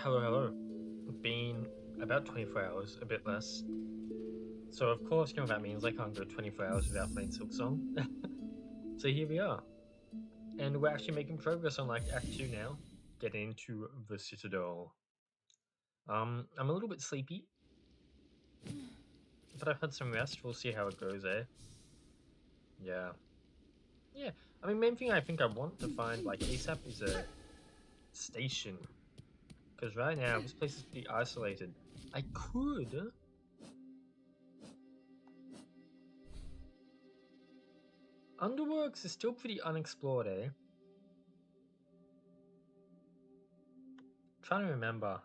Hello, hello. Been about 24 hours, a bit less. So of course, you know what that means. I can't go 24 hours without playing Silksong. So here we are, and we're actually making progress on like Act 2 now, getting into the Citadel. I'm a little bit sleepy, but I've had some rest. We'll see how it goes, eh? Yeah, yeah. I mean, main thing I think I want to find like ASAP is a station, because right now this place is pretty isolated. I could. Underworks is still pretty unexplored, eh? Trying to remember.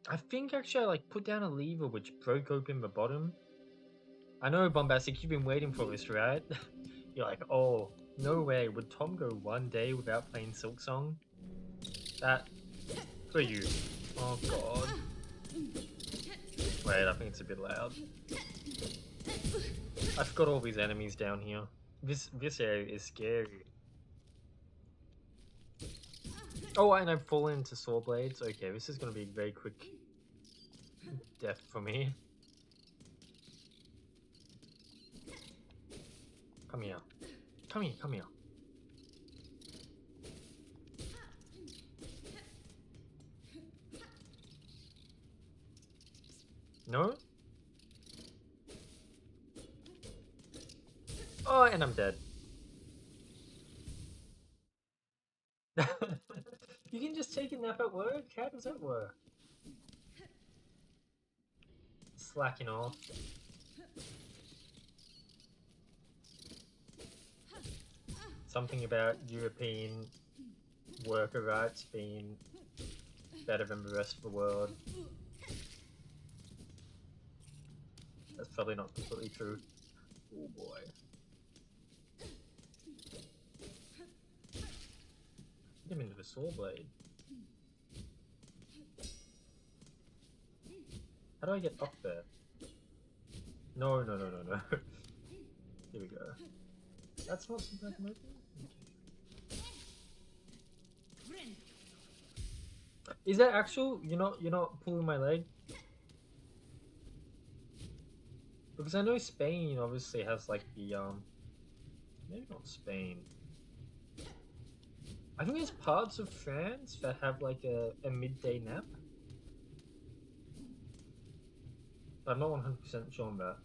I think actually I like put down a lever which broke open the bottom. I know, Bombastic, you've been waiting for this, right? You're like, oh, no way. Would Tom go one day without playing Silksong? That for you. Oh god. Wait, I think it's a bit loud. I've got all these enemies down here. This area is scary. Oh, and I've fallen into saw blades. Okay, this is gonna be a very quick death for me. Come here. Come here, come here. No? Oh, and I'm dead. You can just take a nap at work? How does that work? Slacking off. Something about European worker rights being better than the rest of the world. That's probably not completely true. Oh boy. Get him into the saw blade. How do I get up there? No, no, no, no, no. Here we go. That's not something I can open? Okay. Is that actual? You're not pulling my leg? Because I know Spain obviously has like the maybe not Spain. I think there's parts of France that have like a midday nap. I'm not 100% sure on that.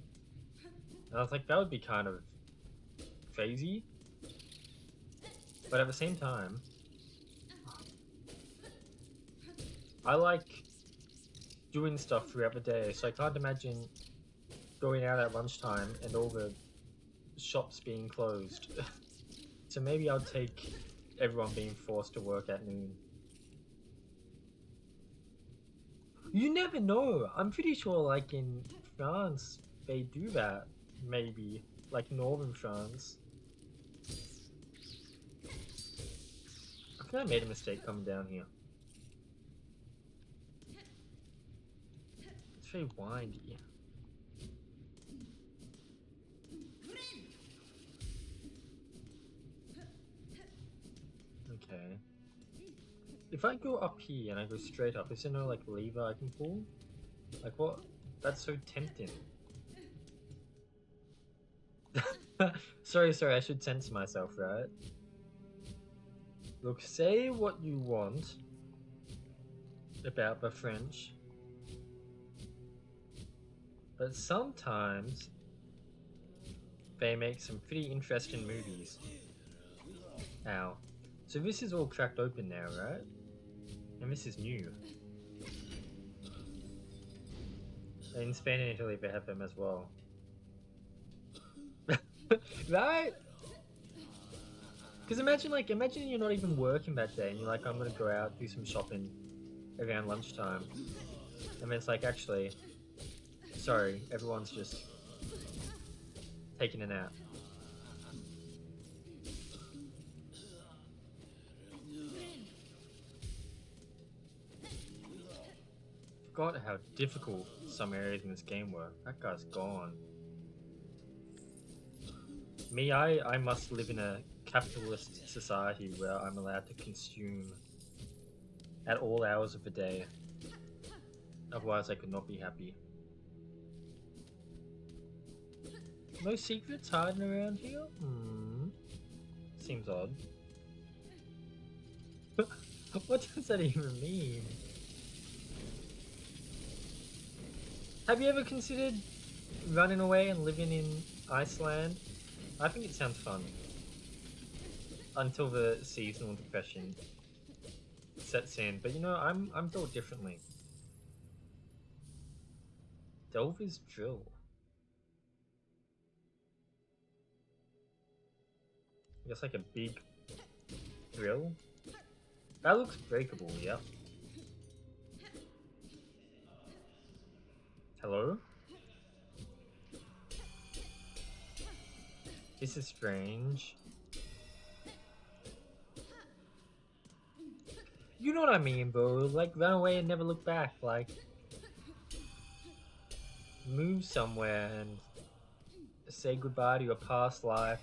And I was like, that would be kind of crazy. But at the same time, I like doing stuff throughout the day, so I can't imagine going out at lunchtime and all the shops being closed. So maybe I'll take everyone being forced to work at noon. You never know. I'm pretty sure, like in France, they do that. Maybe like northern France. I think I made a mistake coming down here. It's very windy. Okay. If I go up here and I go straight up, is there no like lever I can pull? Like what? That's so tempting. Sorry, I should censor myself, right? Look, say what you want about the French, but sometimes they make some pretty interesting movies. Ow. So this is all cracked open now, right? And this is new. In Spain and Italy they have them as well. Right? Because imagine you're not even working that day and you're like, I'm gonna go out, do some shopping around lunchtime. And then it's like, actually, sorry, everyone's just taking a nap. Forgot how difficult some areas in this game were. That guy's gone. Me, I must live in a capitalist society where I'm allowed to consume at all hours of the day. Otherwise, I could not be happy. No secrets hiding around here? Seems odd. What does that even mean? Have you ever considered running away and living in Iceland? I think it sounds fun. Until the seasonal depression sets in. But you know, I'm built differently. Delver's drill. I guess like a big drill. That looks breakable, yeah. Hello? This is strange. You know what I mean, bro. Like, run away and never look back. Like, move somewhere and say goodbye to your past life.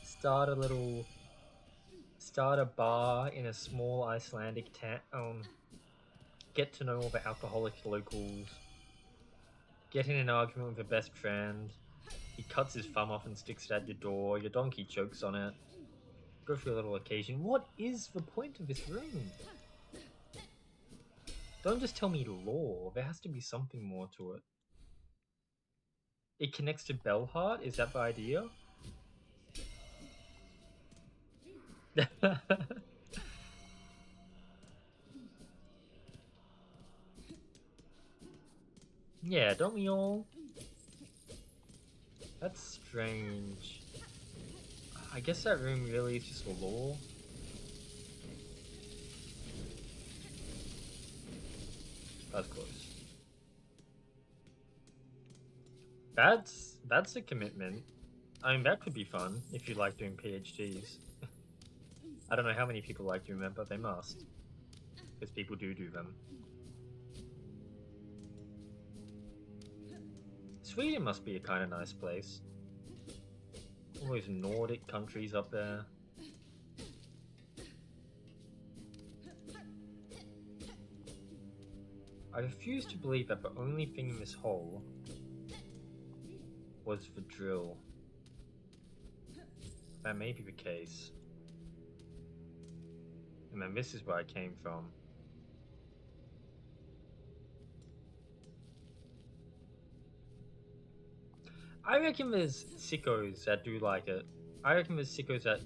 Start a bar in a small Icelandic town. Get to know all the alcoholic locals. Get in an argument with a best friend. He cuts his thumb off and sticks it at your door. Your donkey chokes on it. Go for a little occasion. What is the point of this room? Don't just tell me lore. There has to be something more to it. It connects to Belheart? Is that the idea? Yeah, don't we all? That's strange. I guess that room really is just lore. That's close. That's a commitment. I mean, that could be fun if you like doing PhDs. I don't know how many people like doing them, but they must. Because people do them. Sweden must be a kind of nice place. All those Nordic countries up there. I refuse to believe that the only thing in this hole was the drill. That may be the case. And then this is where I came from. I reckon there's sickos that do like it. I reckon there's sickos that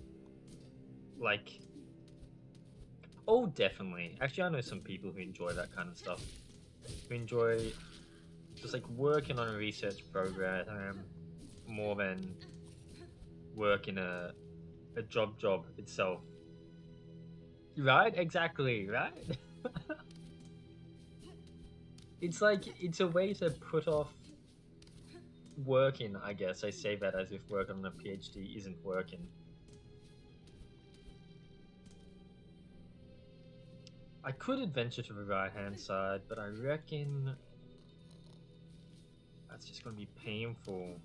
like... Oh, definitely. Actually, I know some people who enjoy that kind of stuff. Who enjoy just like working on a research program more than work in a job itself. Right? Exactly, right? It's like, it's a way to put off working, I guess. I say that as if working on a PhD isn't working. I could adventure to the right-hand side, but I reckon that's just going to be painful.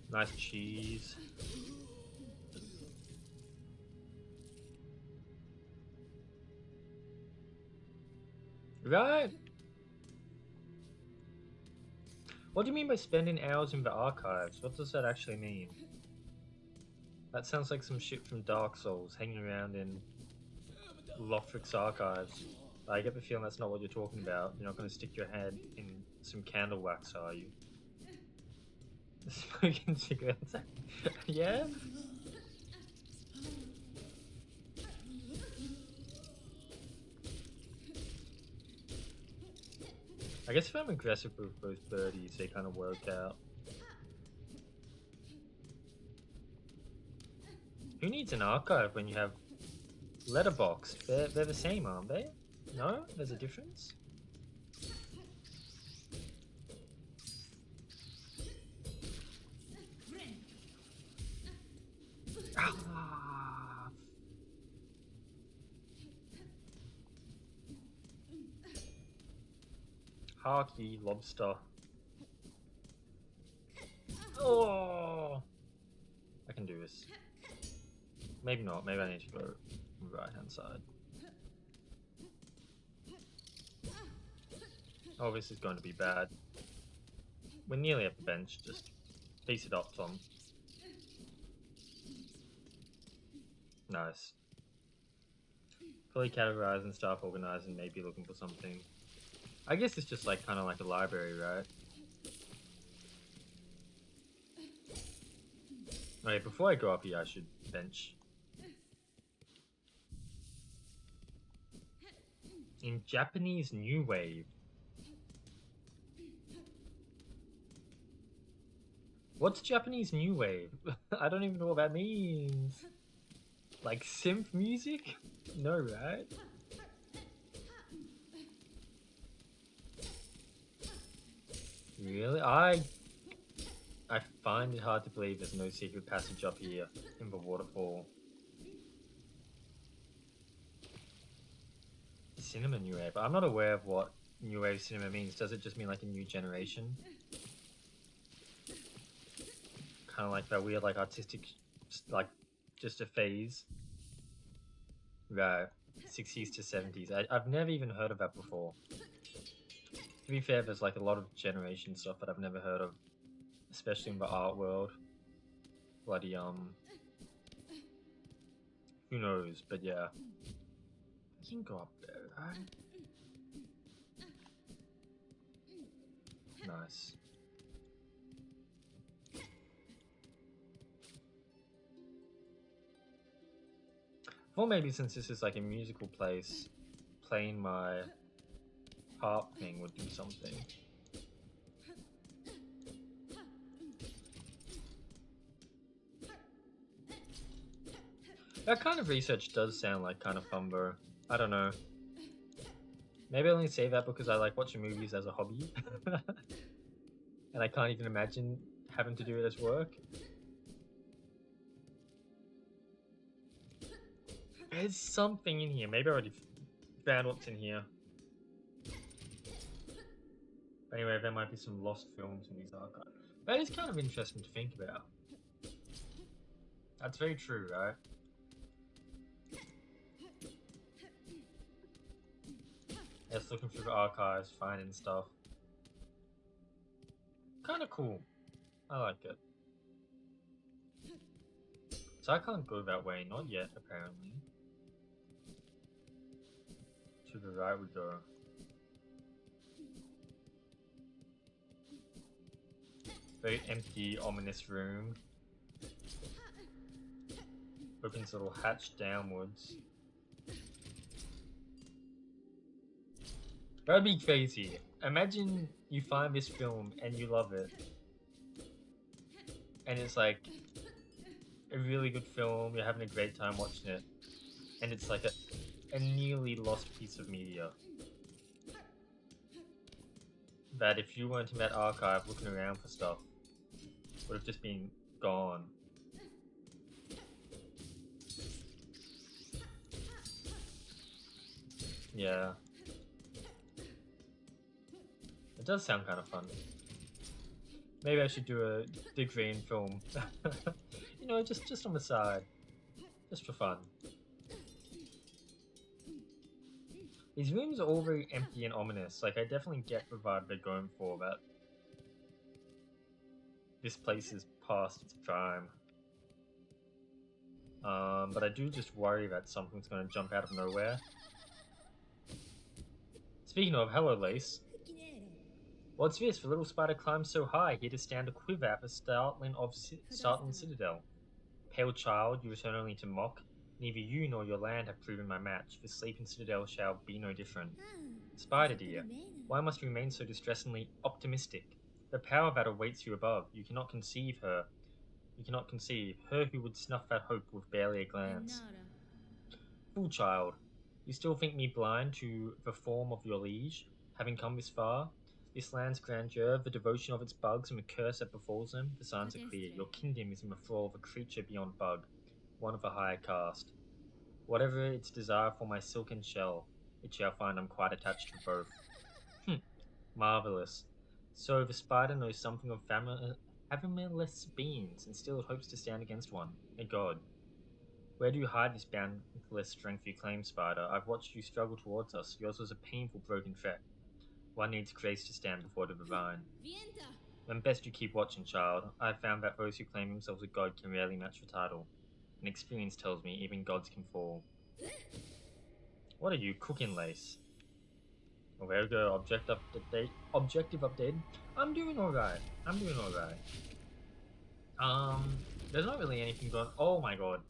Nice cheese. Right? What do you mean by spending hours in the archives? What does that actually mean? That sounds like some shit from Dark Souls, hanging around in Lothric's archives. I get the feeling that's not what you're talking about. You're not going to stick your head in some candle wax, are you? Smoking cigarettes? Yeah? I guess if I'm aggressive with those birdies, they kind of work out. Who needs an archive when you have letterbox? They're the same, aren't they? No? There's a difference? Ah. Harky lobster. Oh, I can do this. Maybe not. Maybe I need to go right hand side. Oh, this is going to be bad. We're nearly at the bench. Just piece it up, Tom. Nice. Fully categorized and staff organized and maybe looking for something. I guess it's just like kind of like a library, right? Okay, before I go up here, I should bench. In Japanese New Wave. What's Japanese New Wave? I don't even know what that means. Like synth music? No, right? Really? I find it hard to believe there's no secret passage up here in the waterfall. Cinema New Wave. I'm not aware of what New Wave cinema means. Does it just mean like a new generation? Kind of like that weird like artistic, like just a phase. Right. 60s to 70s. I've never even heard of that before. To be fair, there's like a lot of generation stuff that I've never heard of, especially in the art world. Bloody who knows? But yeah, you can go up there, right? Nice. Or maybe since this is like a musical place, playing my harp thing would do something. That kind of research does sound like kind of fun, bro. I don't know. Maybe I only say that because I like watching movies as a hobby. And I can't even imagine having to do it as work. There's something in here. Maybe I already found what's in here. But anyway, there might be some lost films in these archives. That is kind of interesting to think about. That's very true, right? Just looking through the archives, finding stuff. Kind of cool. I like it. So I can't go that way, not yet, apparently. To the right we go. Very empty, ominous room. Opens a little hatch downwards. That'd be crazy. Imagine you find this film and you love it. And it's like a really good film, you're having a great time watching it. And it's like a nearly lost piece of media. That if you weren't in that archive looking around for stuff, would have just been gone. Yeah. It does sound kind of fun. Maybe I should do a degree in film. You know, just on the side. Just for fun. These rooms are all very empty and ominous. Like, I definitely get the vibe they're going for, that this place is past its prime. But I do just worry that something's going to jump out of nowhere. Speaking of, hello, Lace. What's this? The little spider climbs so high, here to stand a quiver at the startling of Startling Citadel. Pale child, you return only to mock. Neither you nor your land have proven my match. The sleeping citadel shall be no different. Spider dear, why must you remain so distressingly optimistic? The power that awaits you above, you cannot conceive her. You cannot conceive her who would snuff that hope with barely a glance. Fool child, you still think me blind to the form of your liege, having come this far? This land's grandeur, the devotion of its bugs, and the curse that befalls them, the signs are clear. Your kingdom is in the thrall of a creature beyond bug. one of a higher caste. Whatever its desire for my silken shell, it shall find I'm quite attached to both. Hm, marvelous. So the spider knows something of fathomless beings, and still it hopes to stand against one. A god. Where do you hide this boundless strength you claim, spider? I've watched you struggle towards us. Yours was a painful, broken threat. One needs grace to stand before the divine. When best you keep watching, child. I've found that those who claim themselves a god can rarely match the title. And experience tells me even gods can fall. What are you, cooking lace? Oh, there we go. Objective update. I'm doing alright. There's not really anything going. Oh my god.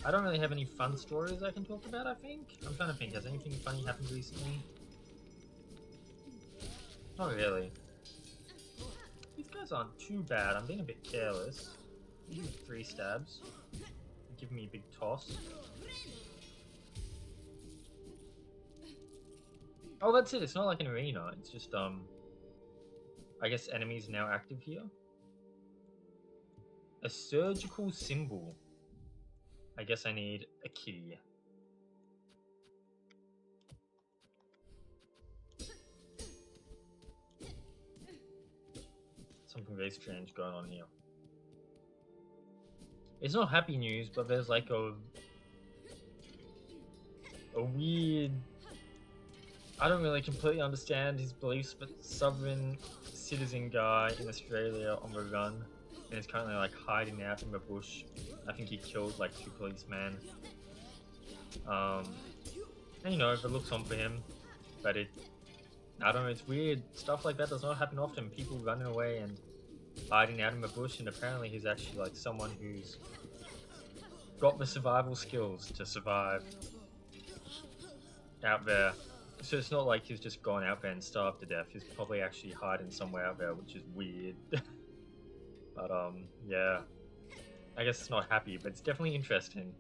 I don't really have any fun stories I can talk about, I think. I'm trying to think. Has anything funny happened recently? Not really. These guys aren't too bad. I'm being a bit careless. 3 stabs. Give me a big toss. Oh, that's it. It's not like an arena. It's just, I guess enemies now active here. A surgical symbol. I guess I need a key. Something very strange going on here. It's not happy news, but there's like a weird... I don't really completely understand his beliefs, but sovereign citizen guy in Australia on the run, and is currently like hiding out in the bush. I think he killed like 2 policemen. And you know, the looks on for him, but I don't know, it's weird. Stuff like that does not happen often. People running away and hiding out in the bush, and apparently he's actually like someone who's got the survival skills to survive out there. So it's not like he's just gone out there and starved to death. He's probably actually hiding somewhere out there, which is weird. But yeah. I guess it's not happy, but it's definitely interesting.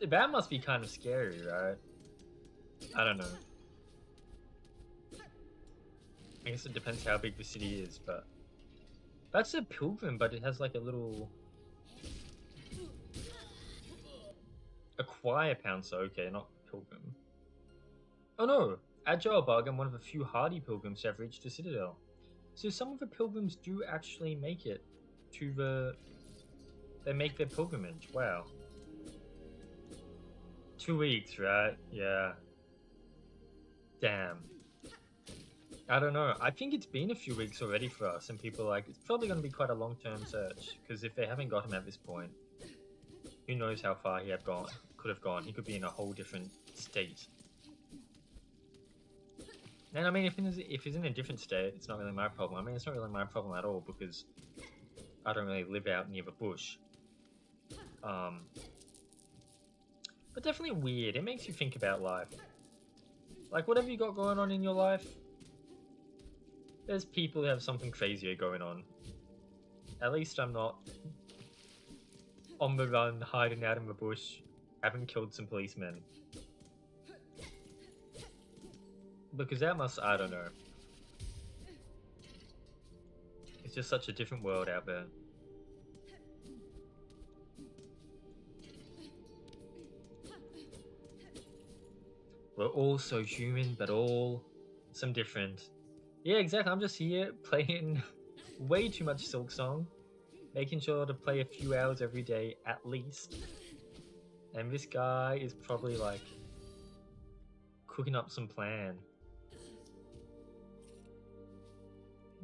That must be kind of scary, right? I don't know. I guess it depends how big the city is, but... That's a pilgrim, but it has like a little... A choir pouncer, okay, not pilgrim. Oh no! Agile Bug and one of the few hardy pilgrims have reached the Citadel. So some of the pilgrims do actually make it to the... They make their pilgrimage, wow. 2 weeks, right? Yeah. Damn. I don't know. I think it's been a few weeks already for us, and people are like, it's probably going to be quite a long-term search, because if they haven't got him at this point, who knows how far he could have gone. He could be in a whole different state. And I mean, if he's in a different state, it's not really my problem. I mean, it's not really my problem at all, because I don't really live out near the bush. But definitely weird. It makes you think about life. Like, whatever you got going on in your life, there's people who have something crazier going on. At least I'm not on the run, hiding out in the bush, having killed some policemen. Because that must, I don't know. It's just such a different world out there. We're all so human, but all some different. Yeah, exactly. I'm just here playing way too much Silksong, making sure to play a few hours every day at least. And this guy is probably like cooking up some plan.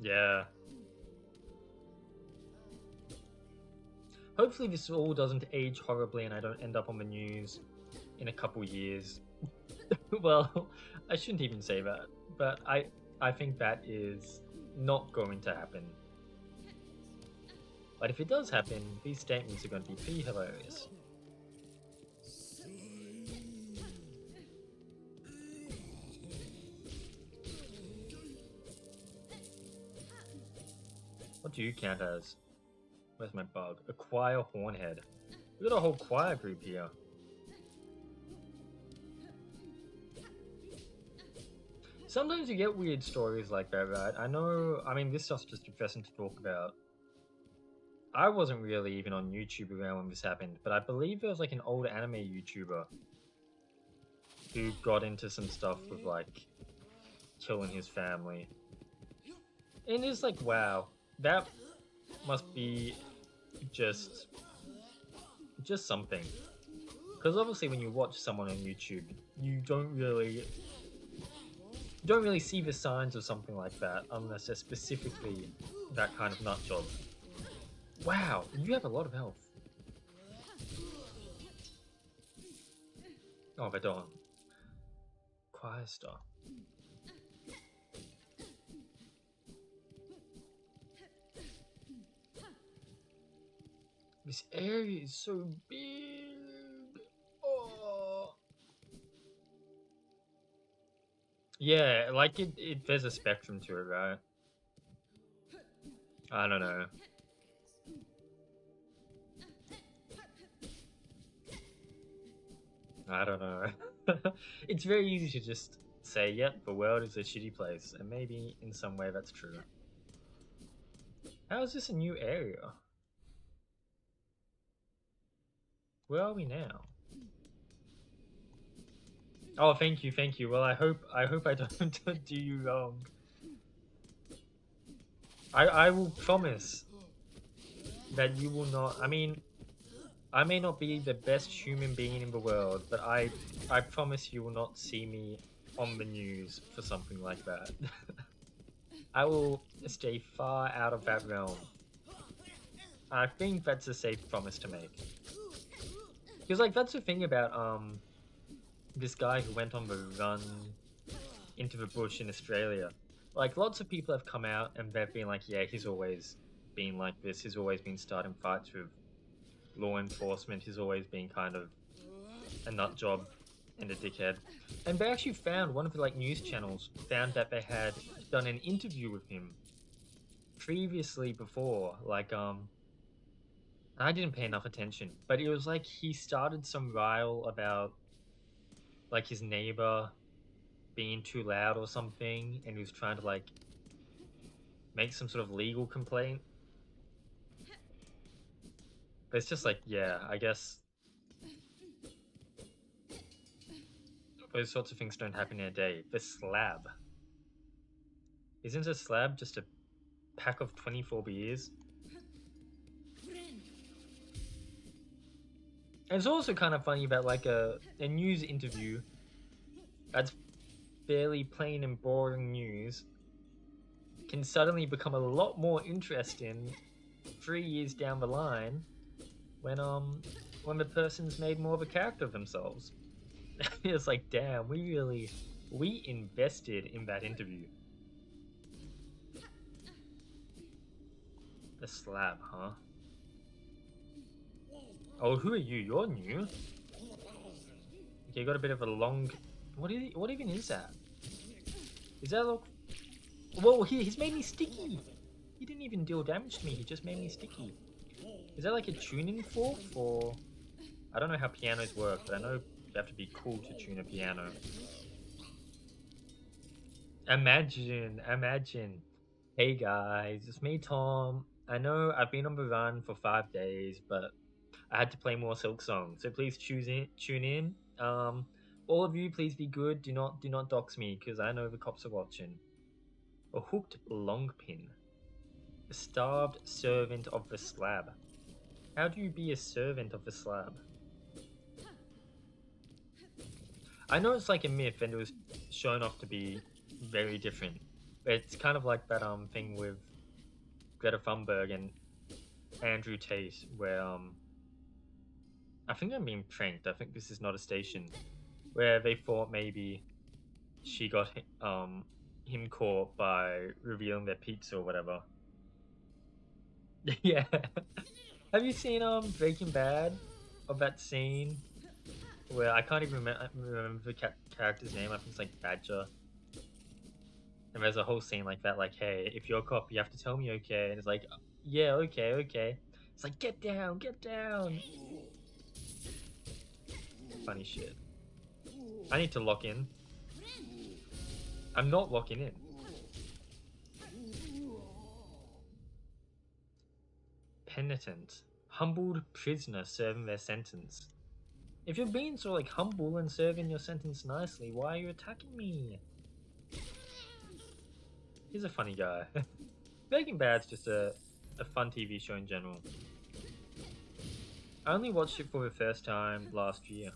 Yeah. Hopefully this all doesn't age horribly and I don't end up on the news in a couple years. Well, I shouldn't even say that, but I think that is not going to happen. But if it does happen, these statements are going to be pretty hilarious. What do you count as? Where's my bug? A choir hornhead. We got a whole choir group here. Sometimes you get weird stories like that, right? I know, I mean, this stuff's just depressing to talk about. I wasn't really even on YouTube around when this happened, but I believe there was like an old anime YouTuber who got into some stuff with like killing his family. And it's like, wow, that must be just something. Because obviously, when you watch someone on YouTube, you don't really see the signs of something like that unless they're specifically that kind of nut job. Wow, you have a lot of health. Oh, but don't. Choir star. This area is so big. Oh. Yeah, like there's a spectrum to it, right? I don't know. I don't know. It's very easy to just say, yep, the world is a shitty place, and maybe in some way that's true. How is this a new area? Where are we now? Oh, thank you, thank you. Well, I hope I don't do you wrong. I will promise that you will not. I mean, I may not be the best human being in the world, but I promise you will not see me on the news for something like that. I will stay far out of that realm. I think that's a safe promise to make. Because like that's the thing about this guy who went on the run into the bush in Australia. Like lots of people have come out and they've been like, yeah, he's always been like this. He's always been starting fights with law enforcement. He's always been kind of a nut job and a dickhead. And they actually found one of the like news channels found that they had done an interview with him previously before. Like I didn't pay enough attention, but it was like he started some rile about like his neighbor being too loud or something, and he was trying to like make some sort of legal complaint. But it's just like, yeah, I guess those sorts of things don't happen in a day. The slab. Isn't a slab just a pack of 24 beers? And it's also kind of funny about like a news interview that's fairly plain and boring news can suddenly become a lot more interesting 3 years down the line when the person's made more of a character of themselves. It's like, damn, we invested in that interview. The slab, huh? Oh, who are you? You're new. Okay, you got a bit of a long. What even is that? Is that look? Whoa, he's made me sticky. He didn't even deal damage to me. He just made me sticky. Is that like a tuning fork or? I don't know how pianos work, but I know you have to be cool to tune a piano. Imagine. Hey guys, it's me, Tom. I know I've been on the run for 5 days, but I had to play more Silksong. So please tune in. All of you, please be good. Do not dox me, because I know the cops are watching. A hooked long pin. A starved servant of the slab. How do you be a servant of the slab? I know it's like a myth, and it was shown off to be very different. But it's kind of like that thing with Greta Thunberg and Andrew Tate, where I think I'm being pranked. I think this is not a station where they thought maybe she got him caught by revealing their pizza or whatever. Yeah. Have you seen Breaking Bad? Of that scene where I can't even remember the character's name. I think it's like Badger. And there's a whole scene like that, like, hey, if you're a cop, you have to tell me, okay? And it's like, yeah, okay. It's like, get down. Funny shit. I need to lock in. I'm not locking in. penitent, humbled prisoner serving their sentence. If you're being so like humble and serving your sentence nicely, why are you attacking me? He's a funny guy. Breaking Bad's just a fun TV show in general. I only watched it for the first time last year.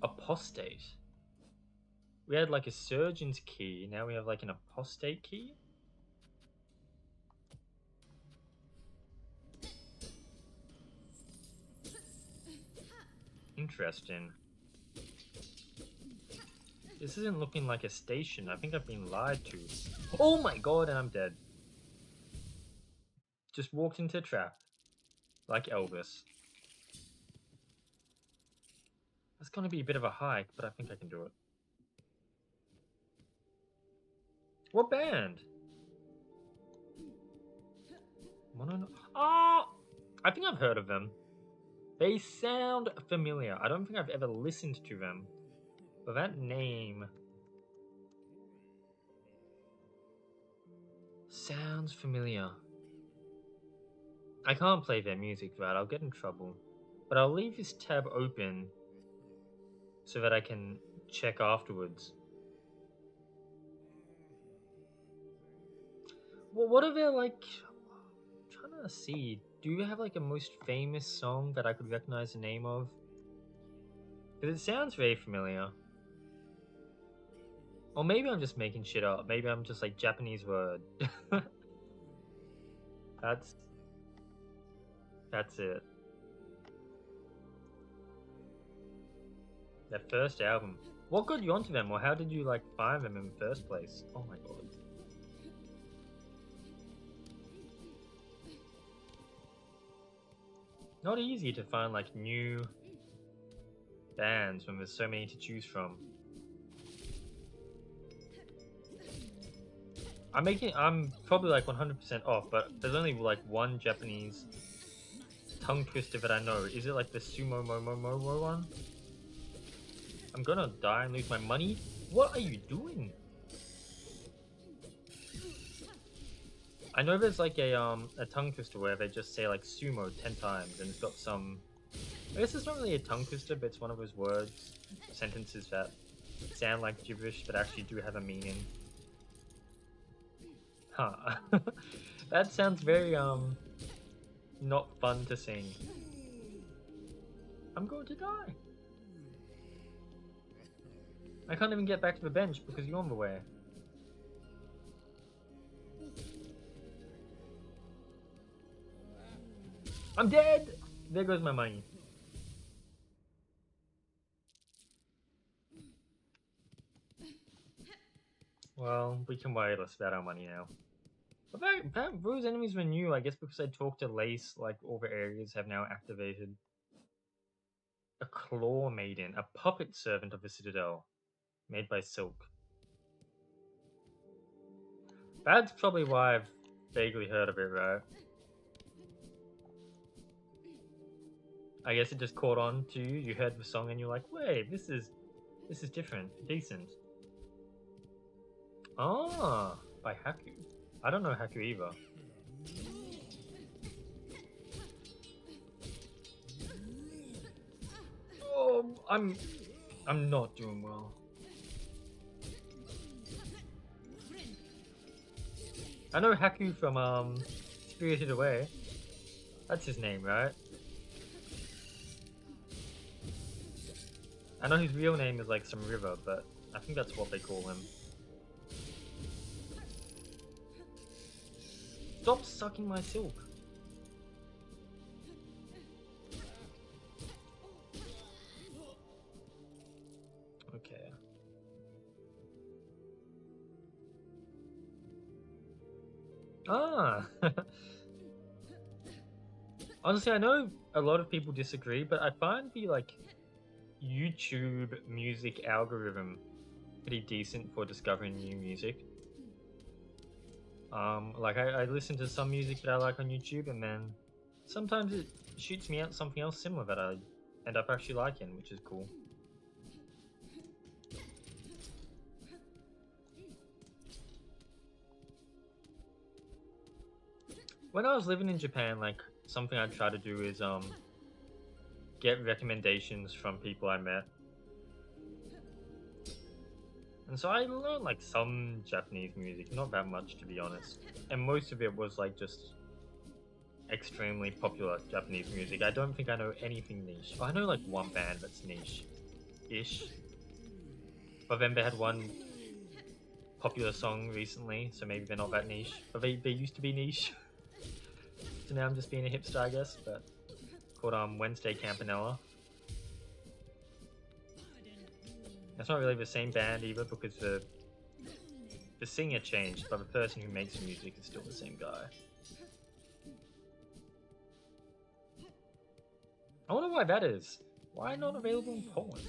Apostate. We had like a surgeon's key, now we have like an apostate key? Interesting. This isn't looking like a station. I think I've been lied to. Oh my god, and I'm dead. Just walked into a trap. Like Elvis. That's gonna be a bit of a hike, but I think I can do it. What band? Oh! I think I've heard of them. They sound familiar. I don't think I've ever listened to them. But that name sounds familiar. I can't play their music, right? I'll get in trouble. But I'll leave this tab open so that I can check afterwards. Well, what are their like... I'm trying to see. Do you have like a most famous song that I could recognize the name of? Because it sounds very familiar. Or maybe I'm just making shit up. Maybe I'm just like Japanese word. That's it. Their first album. What got you onto them, or how did you like find them in the first place? Oh my god. Not easy to find like new bands when there's so many to choose from. I'm probably like 100% off, but there's only like one Japanese tongue twister that I know. Is it like the Sumo Momo one? I'm gonna die and lose my money? What are you doing? I know there's like a tongue twister where they just say like sumo 10 times and it's got some... I guess it's not really a tongue twister, but it's one of those words, sentences that sound like gibberish but actually do have a meaning. Huh. That sounds very not fun to sing. I'm going to die. I can't even get back to the bench because you're on the way. I'm dead! There goes my money. Well, we can worry less about our money now. But those enemies were new, I guess because I talked to Lace, like all the areas have now activated. A Claw Maiden, a puppet servant of the Citadel, made by Silk. That's probably why I've vaguely heard of it, right? I guess it just caught on to you. You heard the song and you're like, wait, this is different, decent. Ah, by Haku. I don't know Haku either. Oh, I'm not doing well. I know Haku from Spirited Away. That's his name, right? I know his real name is like some river, but I think that's what they call him. Stop sucking my silk. Okay. Ah! Honestly, I know a lot of people disagree, but I find the like YouTube music algorithm pretty decent for discovering new music. Like I listen to some music that I like on YouTube, and then sometimes it shoots me out something else similar that I end up actually liking, which is cool. When I was living in Japan, like something I try to do is get recommendations from people I met. And so I learned like some Japanese music, not that much to be honest. And most of it was like just extremely popular Japanese music. I don't think I know anything niche. I know like one band that's niche-ish. But then they had one popular song recently, so maybe they're not that niche. But they used to be niche. So now I'm just being a hipster, I guess. But called Wednesday Campanella. That's not really the same band either because the singer changed, but the person who makes the music is still the same guy. I wonder why that is. Why not available in Poland?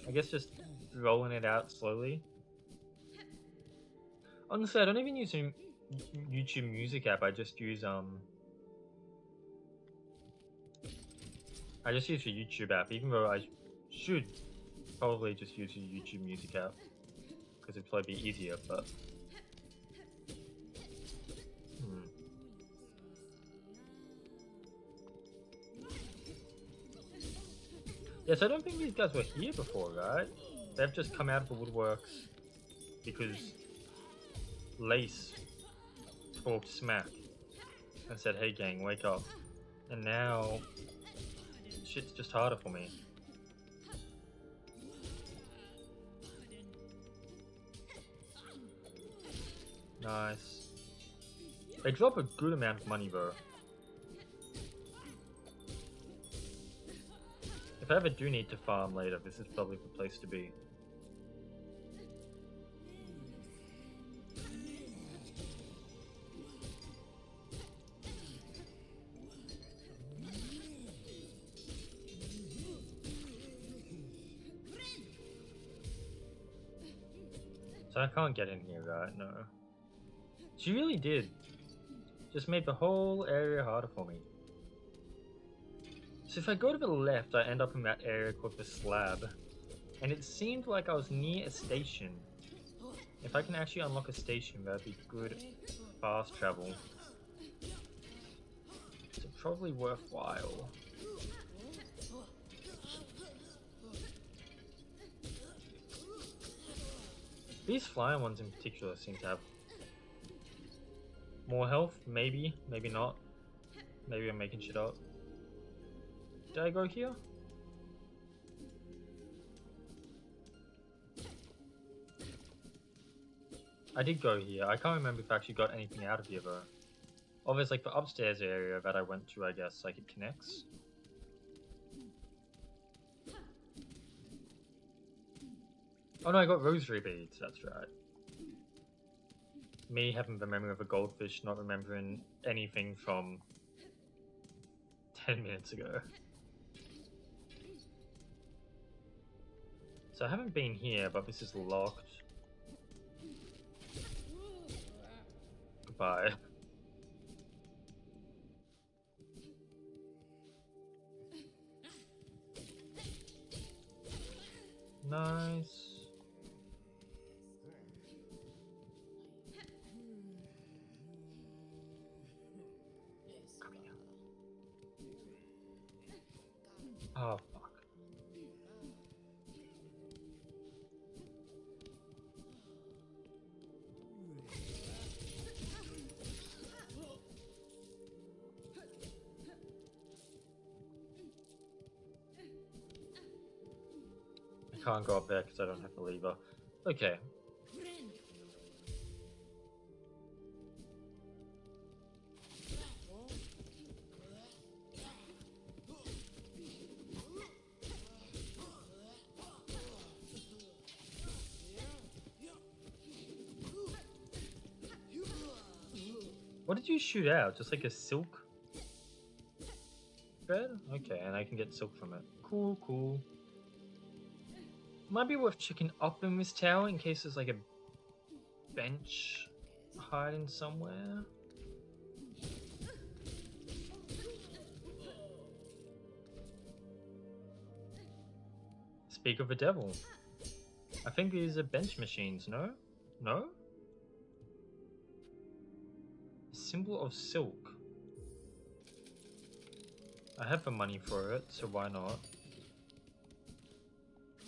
I guess just rolling it out slowly. Honestly, I don't even use a YouTube Music app. I just use the YouTube app, even though I should probably just use the YouTube Music app because it'd probably be easier, but Yes, I don't think these guys were here before, right? They've just come out of the woodworks because Lace talked smack and said, "Hey gang, wake up." And now shit's just harder for me. Nice. They drop a good amount of money though. If I ever do need to farm later, this is probably the place to be. So I can't get in here, right? No. She really did. Just made the whole area harder for me. So if I go to the left, I end up in that area called the Slab. And it seemed like I was near a station. If I can actually unlock a station, that'd be good fast travel. So probably worthwhile. These flying ones in particular seem to have more health, maybe, maybe not. Maybe I'm making shit up. Did I go here? I did go here. I can't remember if I actually got anything out of here though. Oh, there's like the upstairs area that I went to, I guess, like it connects. Oh no, I got rosary beads, that's right. Me having the memory of a goldfish, not remembering anything from 10 minutes ago. So I haven't been here, but this is locked. Goodbye. Nice. Come here. Oh, fuck. I can't go up there because I don't have the lever. Okay. What did you shoot out? Just like a silk thread? Okay, and I can get silk from it. Cool, cool. Might be worth checking up in this tower in case there's like a bench hiding somewhere. Speak of the devil. I think these are bench machines, no? No? symbol of silk. I have the money for it, so why not?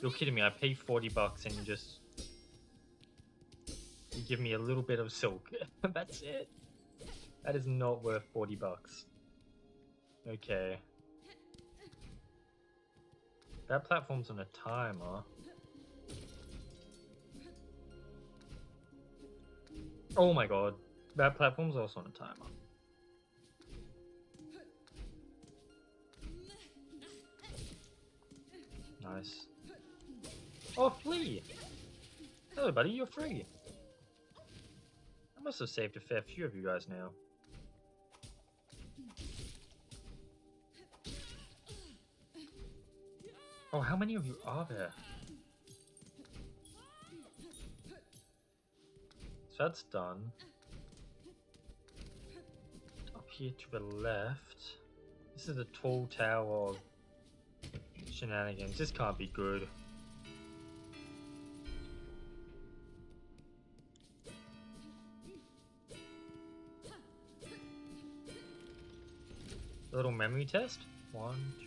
You're kidding me, I pay 40 bucks and you give me a little bit of silk. That's it. That is not worth 40 bucks. Okay. That platform's on a timer. Oh my god. That platform's also on a timer. Nice. Oh, flee! Hello, buddy, you're free. I must have saved a fair few of you guys now. Oh, how many of you are there? So that's done. Up here to the left. This is the tall tower of shenanigans. This can't be good. A little memory test. 1, 2.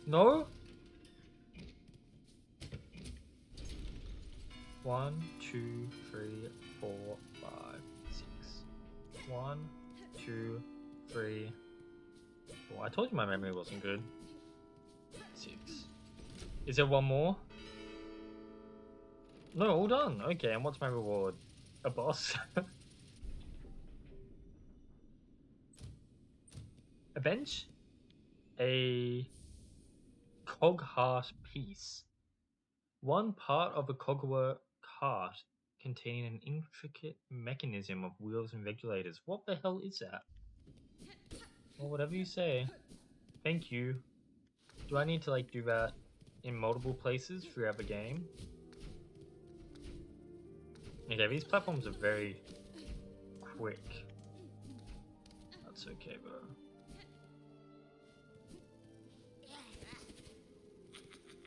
No? 1, 2, 3, 4, 5, 6. 1, 2, 3, 4. I told you my memory wasn't good. 6. Is there one more? No, all done. Okay, and what's my reward? A boss? A bench? A cog heart piece. One part of a cogwork cart containing an intricate mechanism of wheels and regulators. What the hell is that? Well, whatever you say. Thank you. Do I need to like do that in multiple places throughout the game? Okay, these platforms are very quick. That's okay, bro.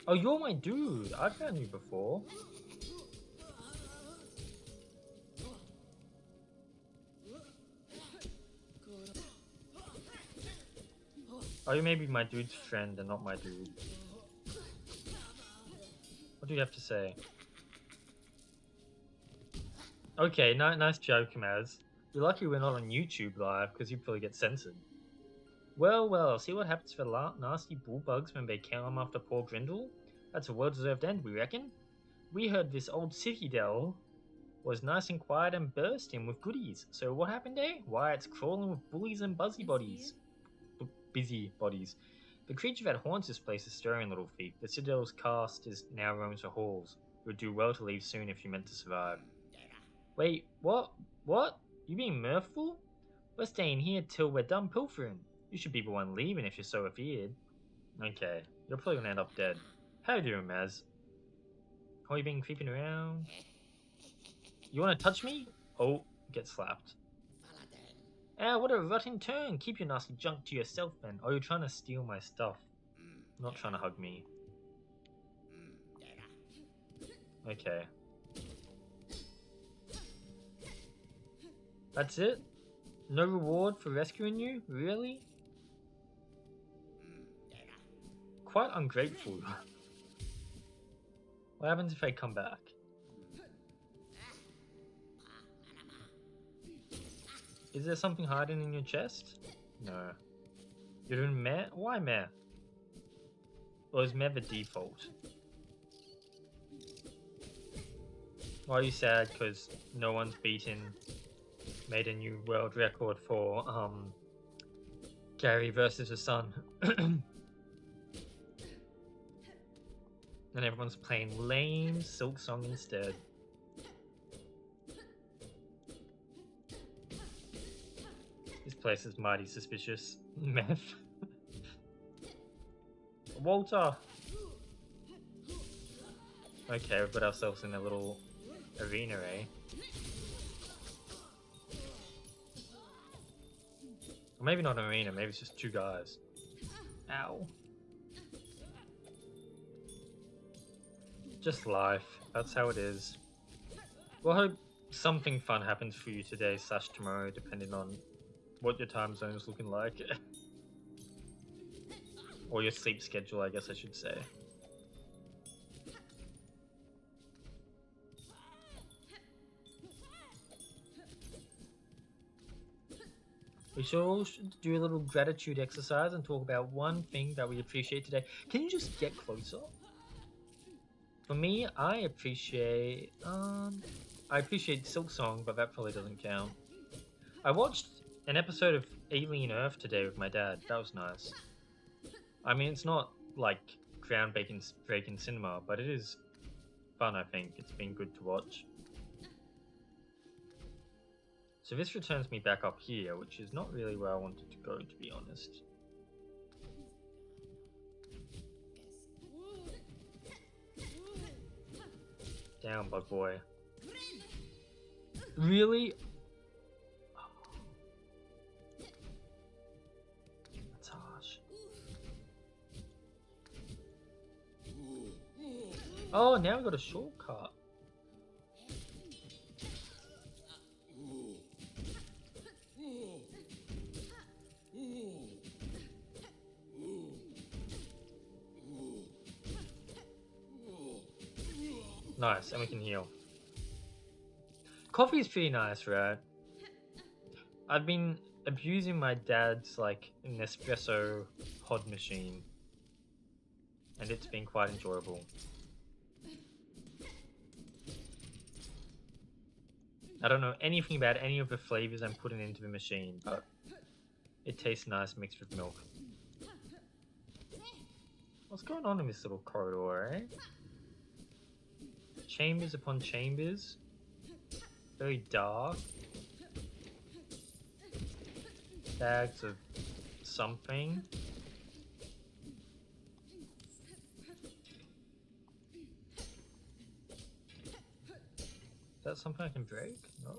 Oh, you're my dude. I've found you before. Oh, you may be my dude's friend and not my dude. What do you have to say? Okay, nice joke, Maz. You're lucky we're not on YouTube live, because you'd probably get censored. Well, see what happens for nasty bullbugs when they come after poor Grindel? That's a well-deserved end, we reckon. We heard this old Citadel was nice and quiet and bursting with goodies. So what happened there? Why, it's crawling with bullies and busy bodies. Busy bodies. The creature that haunts this place is stirring, little feet. The Citadel's cast is now roams the halls. You would do well to leave soon if you meant to survive. Wait, what? What? You being mirthful? We're staying here till we're done pilfering. You should be the one leaving if you're so afeared. Okay, you're probably gonna end up dead. How you doing, Maz? How you been creeping around? You wanna touch me? Oh, get slapped. Ah, what a rotten turn! Keep your nasty junk to yourself, then. Oh, you're trying to steal my stuff. Not trying to hug me. Okay. That's it? No reward for rescuing you? Really? Quite ungrateful. What happens if I come back? Is there something hiding in your chest? No. You're doing meh? Why meh? Or is meh the default? Why are you sad? Because no one's made a new world record for Gary versus the Sun. And everyone's playing lame Silksong instead. This place is mighty suspicious. Meth. Walter! Okay, we've got ourselves in a little arena, eh? maybe not an arena, maybe it's just two guys. Ow. Just life. That's how it is. Well, I hope something fun happens for you today / tomorrow, depending on what your time zone is looking like. Or your sleep schedule, I guess I should say. We should all do a little gratitude exercise and talk about one thing that we appreciate today. Can you just get closer? For me, I appreciate Silksong, but that probably doesn't count. I watched an episode of Alien Earth today with my dad. That was nice. I mean, it's not like groundbreaking cinema, but it is fun, I think. It's been good to watch. So this returns me back up here, which is not really where I wanted to go, to be honest. Down, bug boy. Really? That's harsh. Oh, now we got a shortcut. Nice, and we can heal. Coffee is pretty nice, right? I've been abusing my dad's like Nespresso pod machine, and it's been quite enjoyable. I don't know anything about any of the flavors I'm putting into the machine, but it tastes nice mixed with milk. What's going on in this little corridor, eh? Chambers upon chambers. Very dark. Bags of something. Is that something I can break? No.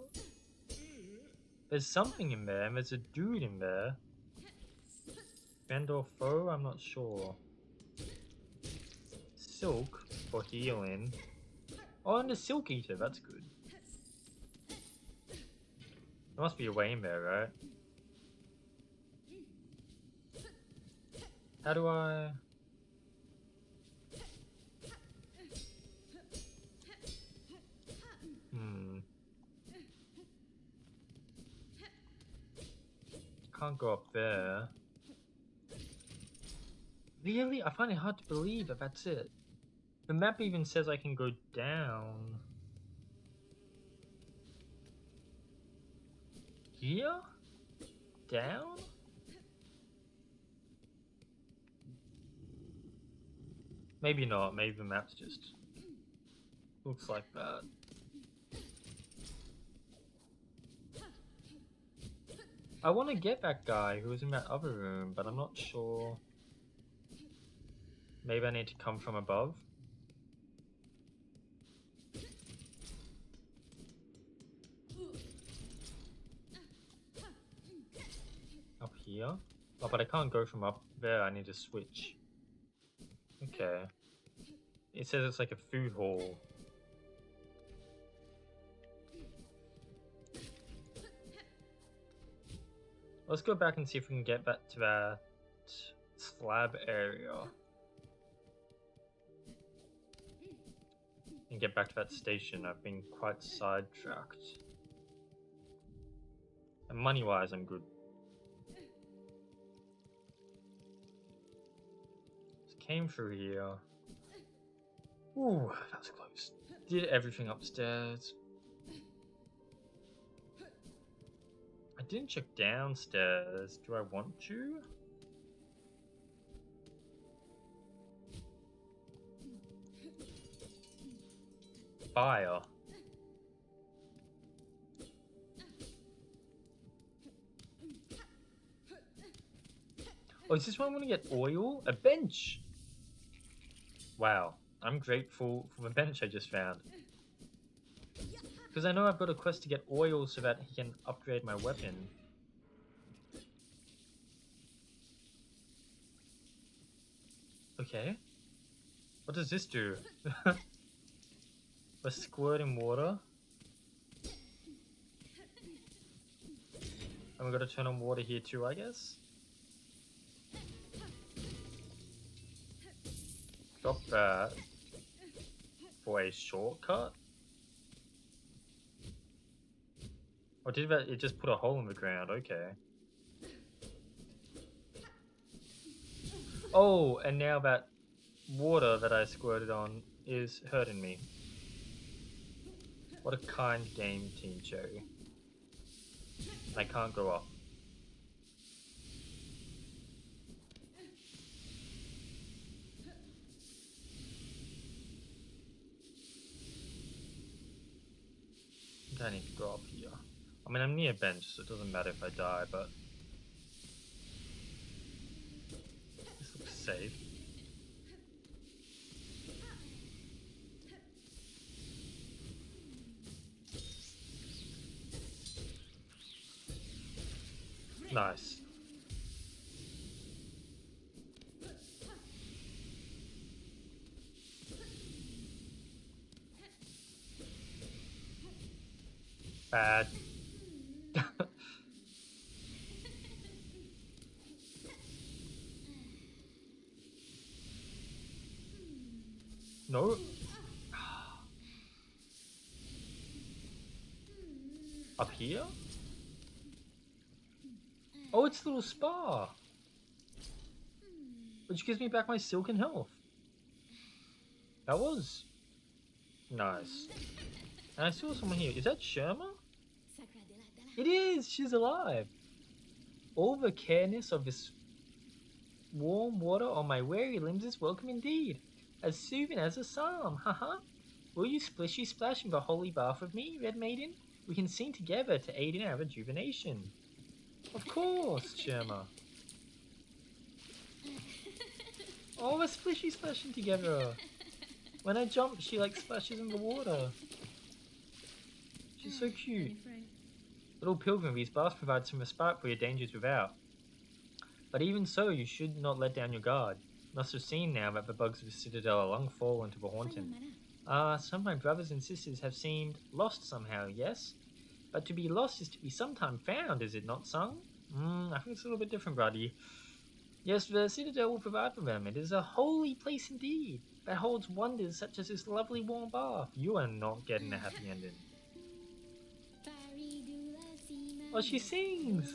There's something in there, and there's a dude in there. Friend or foe? I'm not sure. Silk for healing. Oh, and a silk eater, that's good. There must be a way in there, right? How do I... Can't go up there. Really? I find it hard to believe that that's it. The map even says I can go down. Here? Down? Maybe not. Maybe the map's just looks like that. I want to get that guy who was in that other room, but I'm not sure. Maybe I need to come from above. Up here? Oh, but I can't go from up there. I need to switch. Okay. It says it's like a food hall. Let's go back and see if we can get back to that slab area. And get back to that station. I've been quite sidetracked. And money-wise, I'm good. Just came through here. Ooh, that was close. Did everything upstairs. I didn't check downstairs. Do I want to? Fire. Oh, is this where I want to get oil? A bench! Wow, I'm grateful for the bench I just found. Because I know I've got a quest to get oil so that he can upgrade my weapon. Okay. What does this do? A squirt in water? And we gotta turn on water here too, I guess? Drop that for a shortcut? Or did it just put a hole in the ground? Okay. Oh, and now that water that I squirted on is hurting me. What a kind game, Team Cherry. I can't go off. I think I need to go up here. I mean, I'm near bench, so it doesn't matter if I die, but this looks safe. Nice. Bad. No. Up here? Oh, it's a little spa. Which gives me back my silken health. That was nice. And I saw someone here. Is that Sherma? It is! She's alive! All the careness of this warm water on my weary limbs is welcome indeed. As soothing as a psalm, haha. Will you splishy splash in the holy bath with me, Red Maiden? We can sing together to aid in our rejuvenation. Of course, Sherma. Oh, we're splishy splashing together. When I jump, she like splashes in the water. She's so cute. Little pilgrim, these baths provide some respite for your dangers without. But even so, you should not let down your guard. You must have seen now that the bugs of the Citadel are long fallen to the haunting. Some of my brothers and sisters have seemed lost somehow, yes? But to be lost is to be sometime found, is it not, Sung? I think it's a little bit different, buddy. Yes, the Citadel will provide for them. It is a holy place indeed, that holds wonders such as this lovely warm bath. You are not getting a happy ending. Oh, she sings!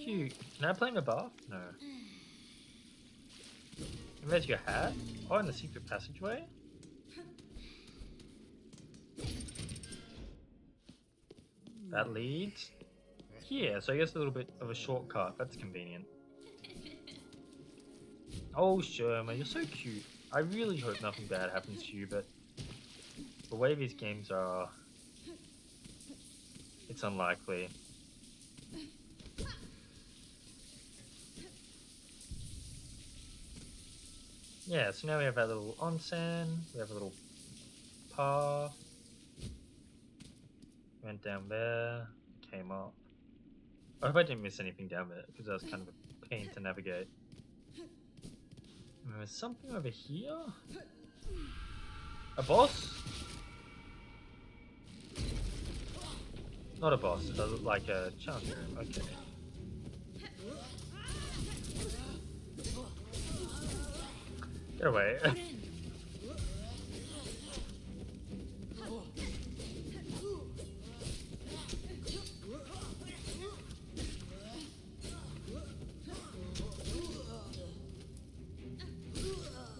Cute. Can I play in the bath? No. And there's your hat. Oh, and the secret passageway? That leads here, so I guess a little bit of a shortcut. That's convenient. Oh, Sherma, you're so cute. I really hope nothing bad happens to you, but the way these games are, it's unlikely. Yeah, so now we have that little onsen, we have a little path. Went down there, came up. I hope I didn't miss anything down there, because that was kind of a pain to navigate. And there's something over here? A boss? Not a boss, it does look like a chance room, okay. Get away.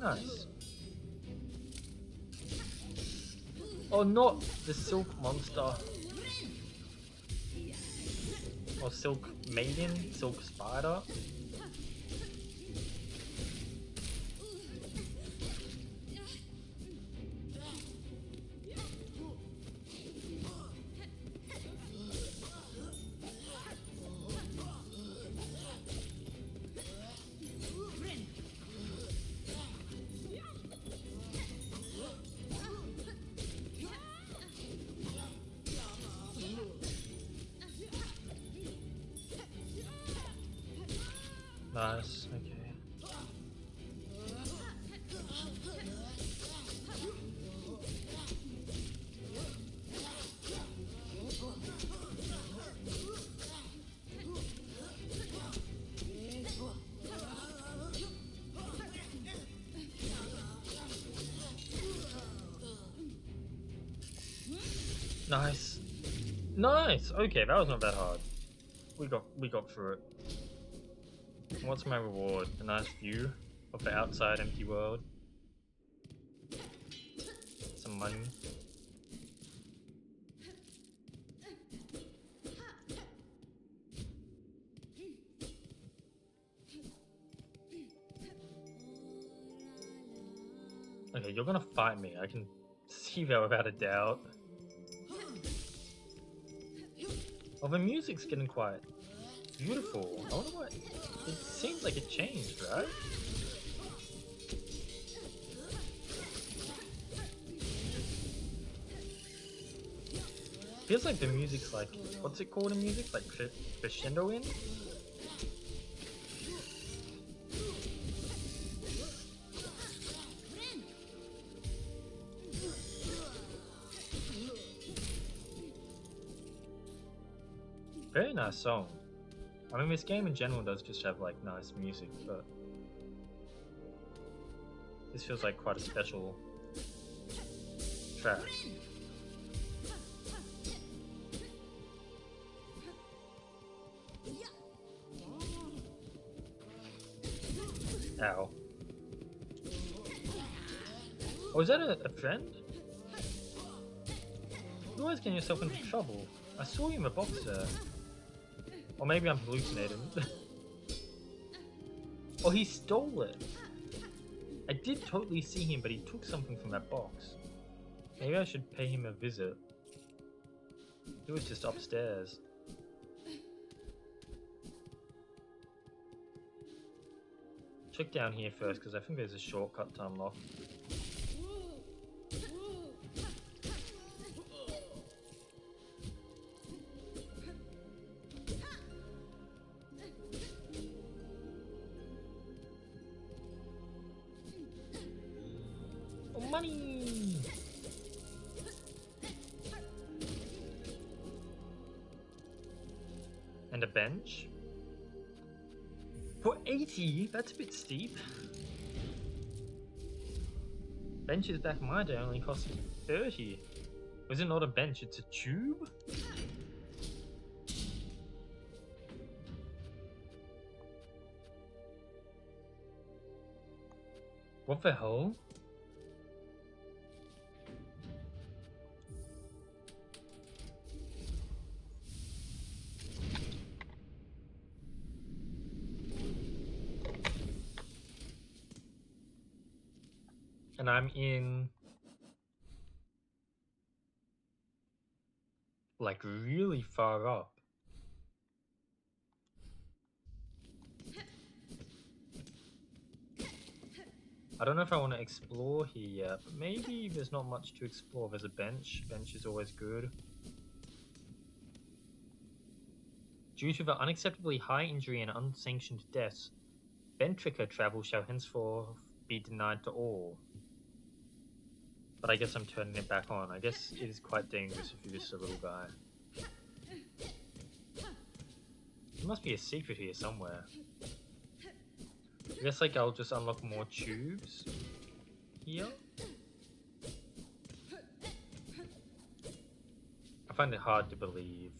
Nice. Oh, not the silk monster. Or silk maiden, silk spider. Nice, okay. Nice. Nice! Okay, that was not that hard. We got through it. What's my reward? A nice view of the outside empty world. Some money. Okay, you're gonna fight me. I can see that without a doubt. Oh, the music's getting quiet. Beautiful. I wonder what... It seems like it changed, right? Feels like the music's like... What's it called in music? Like crescendo in? Very nice song. I mean, this game in general does just have like nice music, but this feels like quite a special track. Ow. Oh, is that a friend? You're always getting yourself into trouble. I saw you in the box there. Or maybe I'm hallucinating. Oh, he stole it. I did totally see him, but he took something from that box. Maybe I should pay him a visit. He was just upstairs. Check down here first, because I think there's a shortcut to unlock. Money! And a bench? For 80? That's a bit steep. Benches back in my day only cost 30. Was it not a bench, it's a tube? What the hell? And I'm in like really far up. I don't know if I want to explore here yet, but maybe there's not much to explore. There's a bench. Bench is always good. Due to the unacceptably high injury and unsanctioned deaths, ventricular travel shall henceforth be denied to all. But I guess I'm turning it back on. I guess it is quite dangerous if you're just a little guy. There must be a secret here somewhere. I guess like I'll just unlock more tubes here. I find it hard to believe